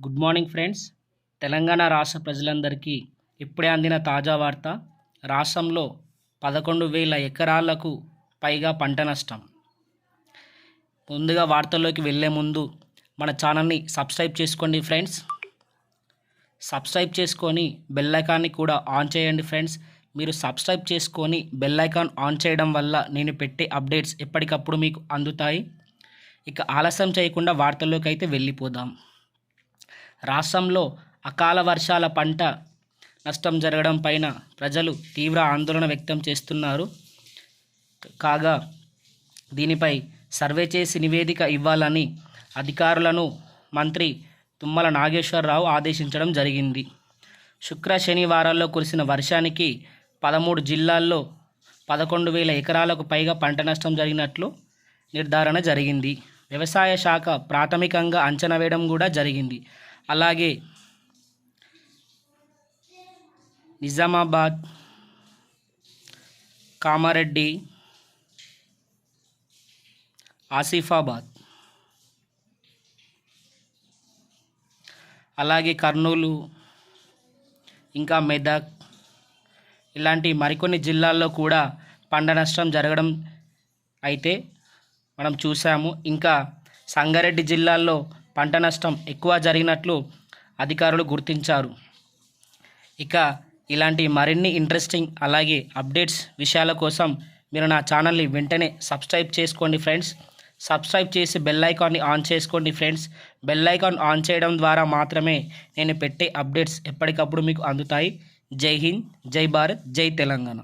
Good morning friends. Telangana రాష్ట్ర ప్రజలందరికీ ఇప్పుడే అందిన తాజా వార్త. రాష్ట్రంలో 11,000 ఎకరాలకు పైగా పంట నష్టం. ముందుగా వార్తల్లోకి వెళ్ళే ముందు మన ఛానల్ని సబ్స్క్రైబ్ చేసుకోండి ఫ్రెండ్స్. సబ్స్క్రైబ్ చేసుకొని బెల్ ఐకాన్ని కూడా ఆన్ చేయండి ఫ్రెండ్స్. మీరు సబ్స్క్రైబ్ చేసుకొని బెల్ ఐకాన్ ఆన్ చేయడం వల్ల నేను పెట్టే అప్డేట్స్ ఎప్పటికప్పుడు మీకు అందుతాయి. ఇక ఆలస్యం చేయకుండా వార్తల్లోకి అయితే వెళ్ళిపోదాం. రాష్ట్రంలో అకాల వర్షాల పంట నష్టం జరగడం పైన ప్రజలు తీవ్ర ఆందోళన వ్యక్తం చేస్తున్నారు. కాగా దీనిపై సర్వే చేసి నివేదిక ఇవ్వాలని అధికారులను మంత్రి తుమ్మల నాగేశ్వరరావు ఆదేశించడం జరిగింది. శుక్ర శనివారాల్లో కురిసిన వర్షానికి 13 జిల్లాల్లో 11,000 ఎకరాలకు పైగా పంట నష్టం జరిగినట్లు నిర్ధారణ జరిగింది. వ్యవసాయ శాఖ ప్రాథమికంగా అంచనా వేయడం కూడా జరిగింది. అలాగే నిజామాబాద్, కామారెడ్డి, ఆసిఫాబాద్, అలాగే కర్నూలు, ఇంకా మెదక్ ఇలాంటి మరికొన్ని జిల్లాల్లో కూడా పంట నష్టం జరగడం అయితే మనం చూసాము. ఇంకా సంగారెడ్డి జిల్లాల్లో పంట నష్టం ఎక్కువ జరిగినట్లు అధికారులు గుర్తించారు. ఇక ఇలాంటి మరిన్ని ఇంట్రెస్టింగ్ అలాగే అప్డేట్స్ విషయాల కోసం మీరు నా ఛానల్ని వెంటనే సబ్స్క్రైబ్ చేసుకోండి ఫ్రెండ్స్. సబ్స్క్రైబ్ చేసి బెల్ ఐకాన్ని ఆన్ చేసుకోండి ఫ్రెండ్స్. బెల్ ఐకాన్ ఆన్ చేయడం ద్వారా మాత్రమే నేను పెట్టే అప్డేట్స్ ఎప్పటికప్పుడు మీకు అందుతాయి. జై హింద్, జై భారత్, జై తెలంగాణ.